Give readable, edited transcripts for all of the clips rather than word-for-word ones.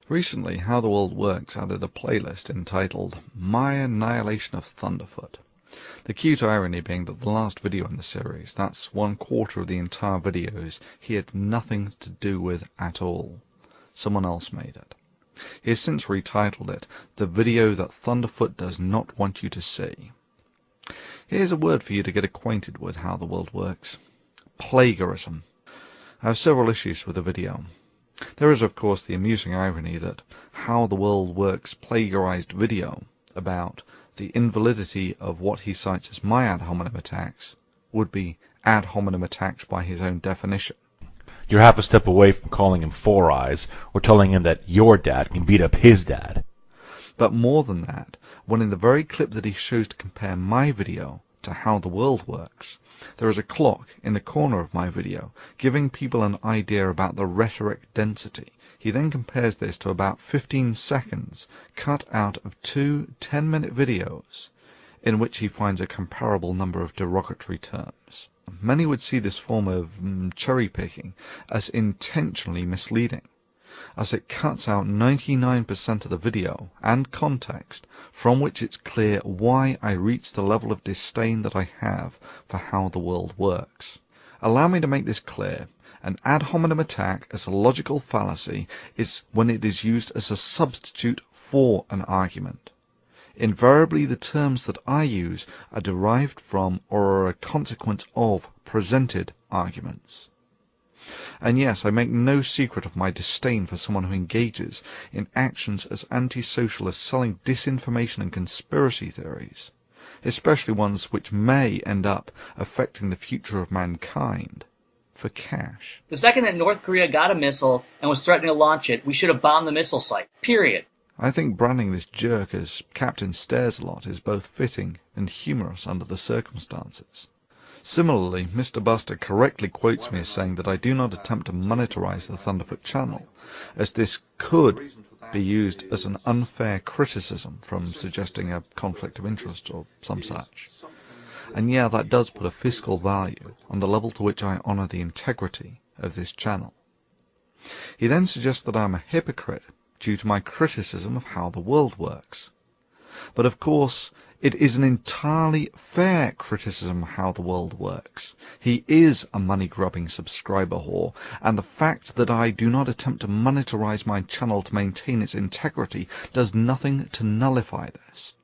Recently, How the World Works added a playlist entitled My Annihilation of Thunderfoot. The cute irony being that the last video in the series, that's 1/4 of the entire videos, he had nothing to do with at all. Someone else made it. He has since retitled it, The Video That Thunderfoot Does Not Want You to See. Here's a word for you to get acquainted with How the World Works. Plagiarism. I have several issues with the video. There is, of course, the amusing irony that How the World Works plagiarized video about the invalidity of what he cites as my ad hominem attacks would be ad hominem attacks by his own definition. You're half a step away from calling him Four Eyes or telling him that your dad can beat up his dad. But more than that, when in the very clip that he shows to compare my video to How the World Works, there is a clock in the corner of my video giving people an idea about the rhetoric density. He then compares this to about 15 seconds cut out of two 10-minute videos in which he finds a comparable number of derogatory terms. Many would see this form of cherry-picking as intentionally misleading, as it cuts out 99% of the video and context from which it's clear why I reach the level of disdain that I have for How the World Works. Allow me to make this clear. An ad hominem attack as a logical fallacy is when it is used as a substitute for an argument. Invariably the terms that I use are derived from or are a consequence of presented arguments. And yes, I make no secret of my disdain for someone who engages in actions as antisocial as selling disinformation and conspiracy theories, especially ones which may end up affecting the future of mankind, for cash. The second that North Korea got a missile and was threatening to launch it, we should have bombed the missile site. Period. I think branding this jerk as Captain Stares-a-Lot is both fitting and humorous under the circumstances. Similarly, Mr. Buster correctly quotes me as saying that I do not attempt to monetize the Thunderfoot channel, as this could be used as an unfair criticism from suggesting a conflict of interest or some such. And yeah, that does put a fiscal value on the level to which I honor the integrity of this channel. He then suggests that I am a hypocrite due to my criticism of How the World Works. But of course, it is an entirely fair criticism of How the World Works. He is a money-grubbing subscriber whore, and the fact that I do not attempt to monetize my channel to maintain its integrity does nothing to nullify this.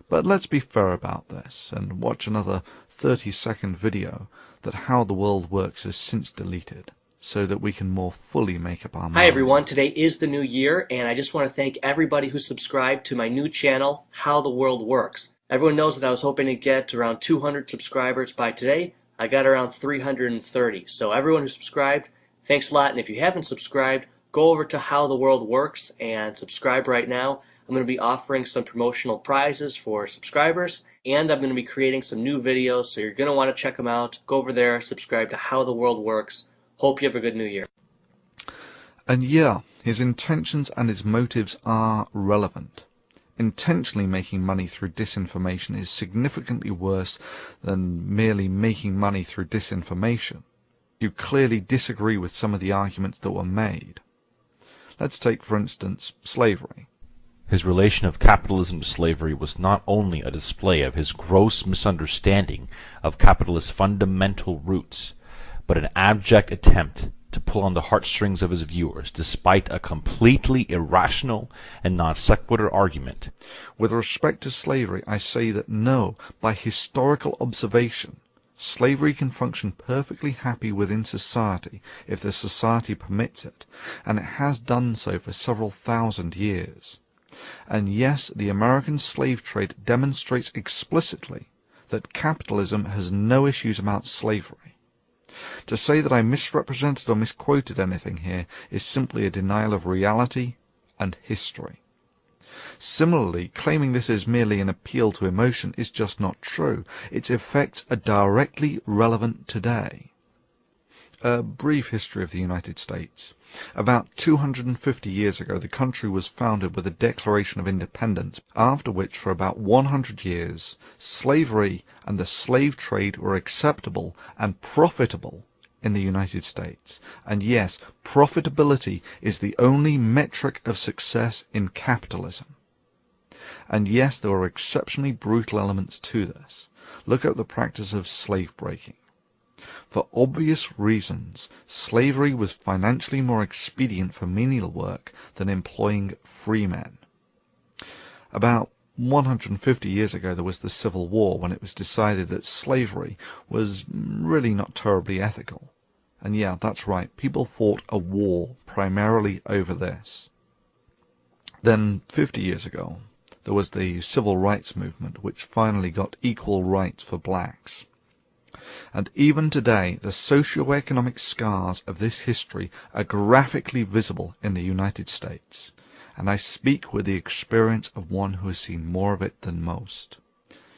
But let's be fair about this, and watch another 30-second video that How the World Works has since deleted, so that we can more fully make up our mind. Hi everyone, today is the new year, and I just want to thank everybody who subscribed to my new channel, How the World Works. Everyone knows that I was hoping to get around 200 subscribers by today. I got around 330. So everyone who subscribed, thanks a lot. And if you haven't subscribed, go over to How the World Works and subscribe right now. I'm going to be offering some promotional prizes for subscribers, and I'm going to be creating some new videos, so you're going to want to check them out. Go over there, subscribe to How the World Works. Hope you have a good new year. And yeah, his intentions and his motives are relevant. Intentionally making money through disinformation is significantly worse than merely making money through disinformation. You clearly disagree with some of the arguments that were made. Let's take, for instance, slavery. His relation of capitalism to slavery was not only a display of his gross misunderstanding of capitalist fundamental roots, but an abject attempt to pull on the heartstrings of his viewers, despite a completely irrational and non sequitur argument. With respect to slavery, I say that no, by historical observation, slavery can function perfectly happy within society if the society permits it, and it has done so for several thousand years. And yes, the American slave trade demonstrates explicitly that capitalism has no issues about slavery. To say that I misrepresented or misquoted anything here is simply a denial of reality and history. Similarly, claiming this is merely an appeal to emotion is just not true. Its effects are directly relevant today. A brief history of the United States. About 250 years ago, the country was founded with a Declaration of Independence, after which, for about 100 years, slavery and the slave trade were acceptable and profitable in the United States. And yes, profitability is the only metric of success in capitalism. And yes, there are exceptionally brutal elements to this. Look at the practice of slave breaking. For obvious reasons, slavery was financially more expedient for menial work than employing free men. About 150 years ago there was the Civil War, when it was decided that slavery was really not terribly ethical. And yeah, that's right, people fought a war primarily over this. Then 50 years ago there was the Civil Rights Movement, which finally got equal rights for blacks. And even today, the socio-economic scars of this history are graphically visible in the United States. And I speak with the experience of one who has seen more of it than most.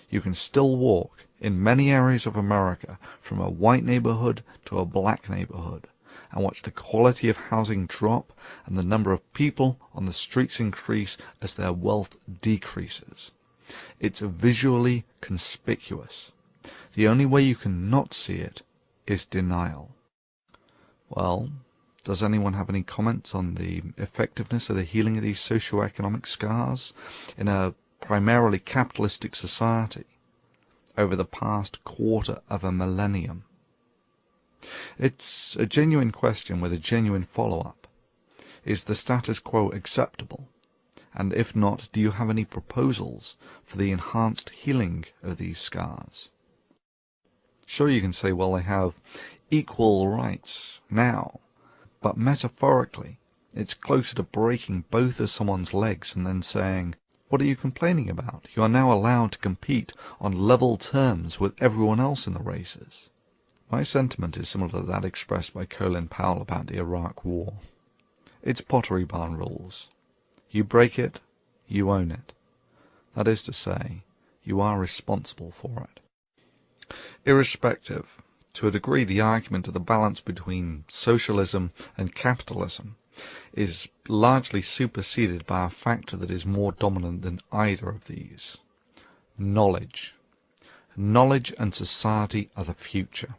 You can still walk in many areas of America from a white neighborhood to a black neighborhood and watch the quality of housing drop and the number of people on the streets increase as their wealth decreases. It's visually conspicuous. The only way you can not see it is denial. Well, does anyone have any comments on the effectiveness of the healing of these socio-economic scars in a primarily capitalistic society over the past quarter of a millennium? It's a genuine question with a genuine follow-up. Is the status quo acceptable? And if not, do you have any proposals for the enhanced healing of these scars? Sure, you can say, well, they have equal rights now, but metaphorically, it's closer to breaking both of someone's legs and then saying, what are you complaining about? You are now allowed to compete on level terms with everyone else in the races. My sentiment is similar to that expressed by Colin Powell about the Iraq War. It's Pottery Barn rules. You break it, you own it. That is to say, you are responsible for it. Irrespective, to a degree, the argument of the balance between socialism and capitalism is largely superseded by a factor that is more dominant than either of these: knowledge. Knowledge and society are the future.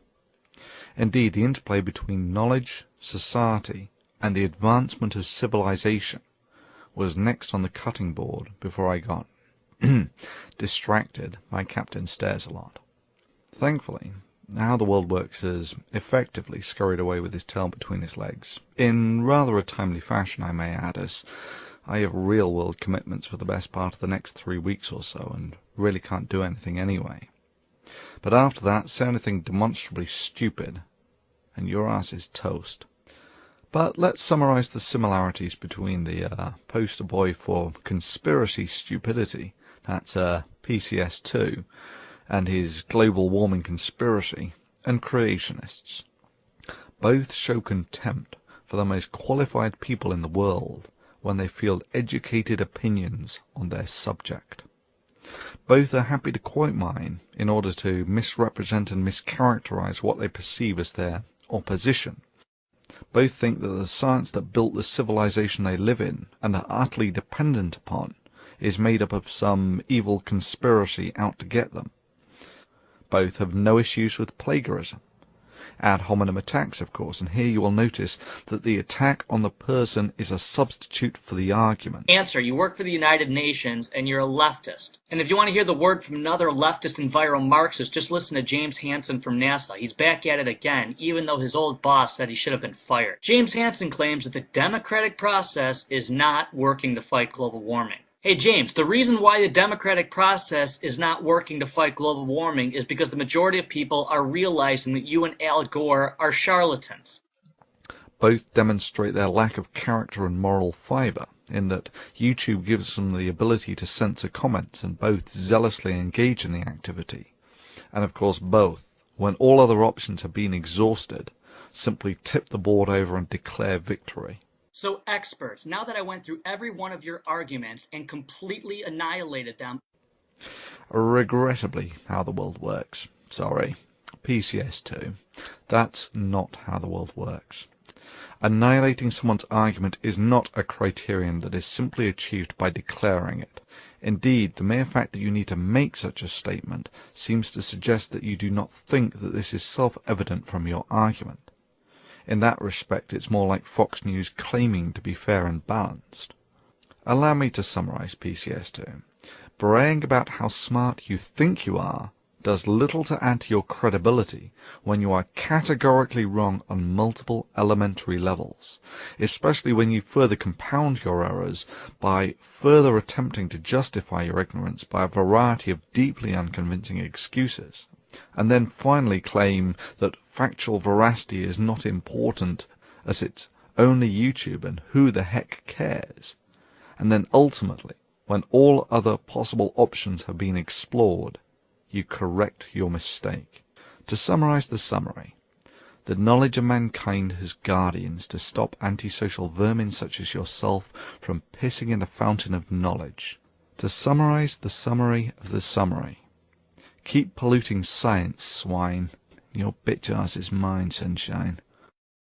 Indeed, the interplay between knowledge, society, and the advancement of civilization was next on the cutting board before I got distracted by Captain Stairs-a-Lot. Thankfully, How the World Works has effectively scurried away with his tail between his legs, in rather a timely fashion, I may add, as I have real-world commitments for the best part of the next 3 weeks or so, and really can't do anything anyway. But after that, say anything demonstrably stupid, and your ass is toast. But let's summarize the similarities between the poster boy for conspiracy stupidity, that's PCS2, and his global warming conspiracy, and creationists. Both show contempt for the most qualified people in the world when they field educated opinions on their subject. Both are happy to quote mine in order to misrepresent and mischaracterize what they perceive as their opposition. Both think that the science that built the civilization they live in and are utterly dependent upon is made up of some evil conspiracy out to get them. Both have no issues with plagiarism. Ad hominem attacks, of course, and here you will notice that the attack on the person is a substitute for the argument. Answer: you work for the United Nations and you're a leftist. And if you want to hear the word from another leftist and viral Marxist, just listen to James Hansen from NASA. He's back at it again, even though his old boss said he should have been fired. James Hansen claims that the democratic process is not working to fight global warming. Hey James, the reason why the democratic process is not working to fight global warming is because the majority of people are realizing that you and Al Gore are charlatans. Both demonstrate their lack of character and moral fiber, in that YouTube gives them the ability to censor comments, and both zealously engage in the activity. And of course both, when all other options have been exhausted, simply tip the board over and declare victory. So experts, now that I went through every one of your arguments and completely annihilated them... Regrettably, How the World Works. Sorry. PCS2. That's not how the world works. Annihilating someone's argument is not a criterion that is simply achieved by declaring it. Indeed, the mere fact that you need to make such a statement seems to suggest that you do not think that this is self-evident from your argument. In that respect, it's more like Fox News claiming to be fair and balanced. Allow me to summarize PCS2. Braying about how smart you think you are does little to add to your credibility when you are categorically wrong on multiple elementary levels, especially when you further compound your errors by further attempting to justify your ignorance by a variety of deeply unconvincing excuses, and then finally claim that factual veracity is not important as it's only YouTube and who the heck cares, and then ultimately, when all other possible options have been explored, you correct your mistake. To summarize the summary, the knowledge of mankind has guardians to stop antisocial vermin such as yourself from pissing in the fountain of knowledge. To summarize the summary of the summary, keep polluting science, swine. Your bitch ass is mine, sunshine.